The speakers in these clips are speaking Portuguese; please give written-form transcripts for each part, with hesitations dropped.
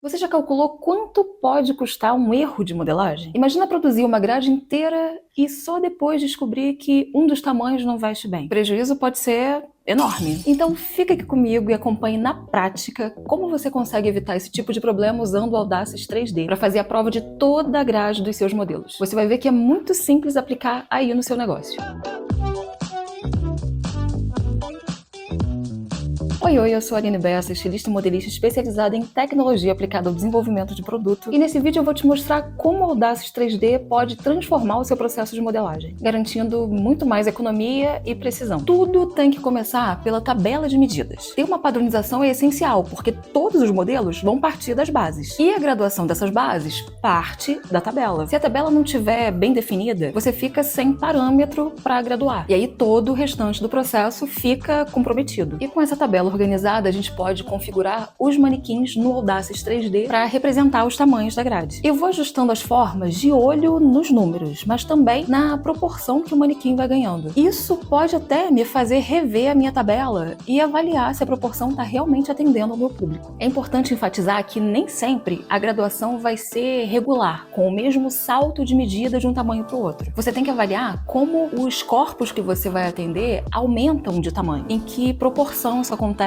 Você já calculou quanto pode custar um erro de modelagem? Imagina produzir uma grade inteira e só depois descobrir que um dos tamanhos não veste bem. O prejuízo pode ser enorme. Então fica aqui comigo e acompanhe na prática como você consegue evitar esse tipo de problema usando o Audaces 3D para fazer a prova de toda a grade dos seus modelos. Você vai ver que é muito simples aplicar aí no seu negócio. Oi, eu sou a Aline Bessa, estilista e modelista especializada em tecnologia aplicada ao desenvolvimento de produto, e nesse vídeo eu vou te mostrar como o Audaces 3D pode transformar o seu processo de modelagem, garantindo muito mais economia e precisão. Tudo tem que começar pela tabela de medidas. Ter uma padronização é essencial, porque todos os modelos vão partir das bases, e a graduação dessas bases parte da tabela. Se a tabela não estiver bem definida, você fica sem parâmetro para graduar, e aí todo o restante do processo fica comprometido. E com essa tabela organizada, a gente pode configurar os manequins no Audaces 3D para representar os tamanhos da grade. Eu vou ajustando as formas de olho nos números, mas também na proporção que o manequim vai ganhando. Isso pode até me fazer rever a minha tabela e avaliar se a proporção está realmente atendendo ao meu público. É importante enfatizar que nem sempre a graduação vai ser regular, com o mesmo salto de medida de um tamanho para o outro. Você tem que avaliar como os corpos que você vai atender aumentam de tamanho, em que proporção isso acontece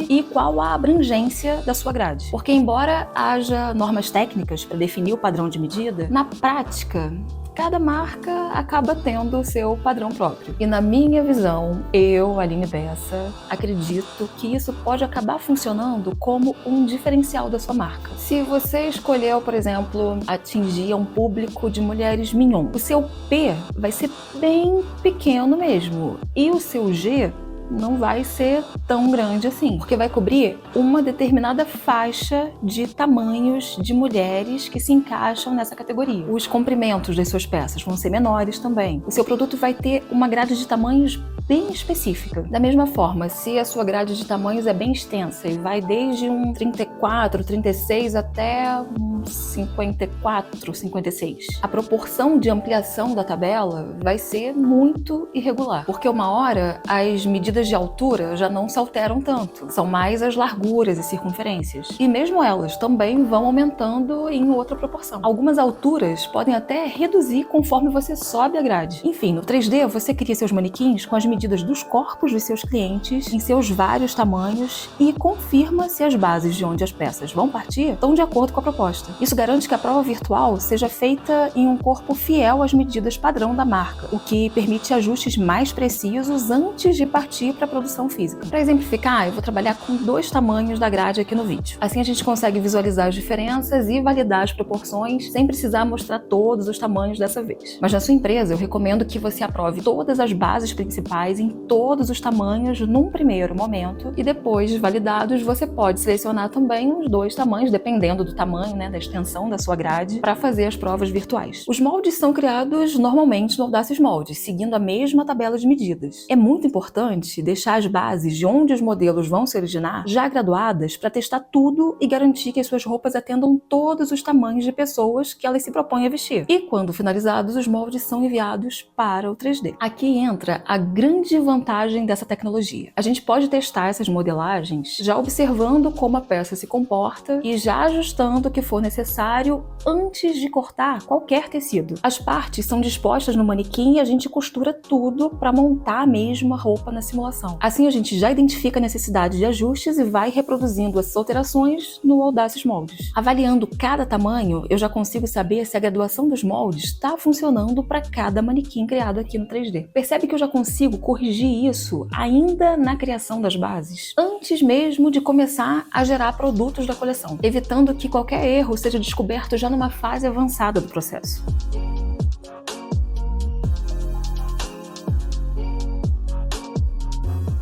e qual a abrangência da sua grade. Porque embora haja normas técnicas para definir o padrão de medida, na prática, cada marca acaba tendo o seu padrão próprio. E na minha visão, eu, Aline Bessa, acredito que isso pode acabar funcionando como um diferencial da sua marca. Se você escolheu, por exemplo, atingir um público de mulheres mignon, o seu P vai ser bem pequeno mesmo, e o seu G não vai ser tão grande assim, porque vai cobrir uma determinada faixa de tamanhos de mulheres que se encaixam nessa categoria. Os comprimentos das suas peças vão ser menores também. O seu produto vai ter uma grade de tamanhos bem específica. Da mesma forma, se a sua grade de tamanhos é bem extensa e vai desde um 34, 36 até um 54, 56, a proporção de ampliação da tabela vai ser muito irregular, porque uma hora as medidas de altura já não se alteram tanto, são mais as larguras e circunferências. E mesmo elas também vão aumentando em outra proporção. Algumas alturas podem até reduzir conforme você sobe a grade. Enfim, no 3D você cria seus manequins com as medidas dos corpos dos seus clientes em seus vários tamanhos e confirma se as bases de onde as peças vão partir estão de acordo com a proposta. Isso garante que a prova virtual seja feita em um corpo fiel às medidas padrão da marca, o que permite ajustes mais precisos antes de partir para a produção física. Para exemplificar, eu vou trabalhar com 2 tamanhos da grade aqui no vídeo. Assim a gente consegue visualizar as diferenças e validar as proporções sem precisar mostrar todos os tamanhos dessa vez. Mas na sua empresa, eu recomendo que você aprove todas as bases principais em todos os tamanhos num primeiro momento, e depois de validados, você pode selecionar também os 2 tamanhos, dependendo do tamanho, da extensão da sua grade, para fazer as provas virtuais. Os moldes são criados normalmente no Audaces Moldes, seguindo a mesma tabela de medidas. É muito importante deixar as bases de onde os modelos vão se originar já graduadas para testar tudo e garantir que as suas roupas atendam todos os tamanhos de pessoas que elas se propõem a vestir. E quando finalizados, os moldes são enviados para o 3D. Aqui entra a grande vantagem dessa tecnologia. A gente pode testar essas modelagens já observando como a peça se comporta e já ajustando o que for necessário antes de cortar qualquer tecido. As partes são dispostas no manequim e a gente costura tudo para montar mesmo a roupa na simulação. Assim a gente já identifica a necessidade de ajustes e vai reproduzindo essas alterações no Audaces Moldes. Avaliando cada tamanho, eu já consigo saber se a graduação dos moldes está funcionando para cada manequim criado aqui no 3D. Percebe que eu já consigo corrigir isso ainda na criação das bases, antes mesmo de começar a gerar produtos da coleção, evitando que qualquer erro seja descoberto já numa fase avançada do processo.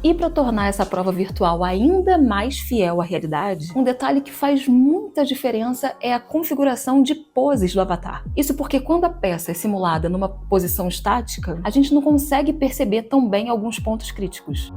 E para tornar essa prova virtual ainda mais fiel à realidade, um detalhe que faz muita diferença é a configuração de poses do avatar. Isso porque quando a peça é simulada numa posição estática, a gente não consegue perceber tão bem alguns pontos críticos.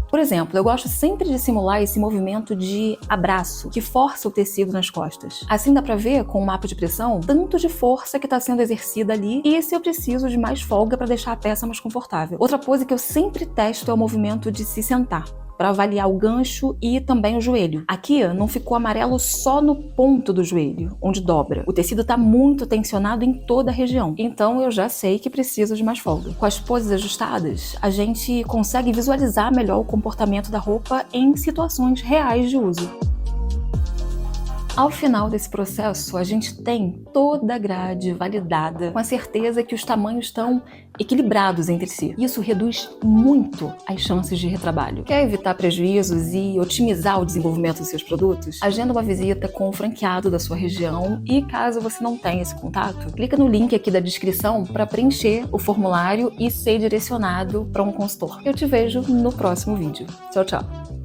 Por exemplo, eu gosto sempre de simular esse movimento de abraço, que força o tecido nas costas. Assim dá pra ver, com o mapa de pressão, tanto de força que está sendo exercida ali e se eu preciso de mais folga para deixar a peça mais confortável. Outra pose que eu sempre testo é o movimento de se sentar. para avaliar o gancho e também o joelho. Aqui não ficou amarelo só no ponto do joelho, onde dobra. O tecido está muito tensionado em toda a região, então eu já sei que preciso de mais folga. Com as poses ajustadas, a gente consegue visualizar melhor o comportamento da roupa em situações reais de uso. Ao final desse processo, a gente tem toda a grade validada, com a certeza que os tamanhos estão equilibrados entre si. Isso reduz muito as chances de retrabalho. Quer evitar prejuízos e otimizar o desenvolvimento dos seus produtos? Agenda uma visita com o franqueado da sua região e, caso você não tenha esse contato, clica no link aqui da descrição para preencher o formulário e ser direcionado para um consultor. Eu te vejo no próximo vídeo. Tchau, tchau!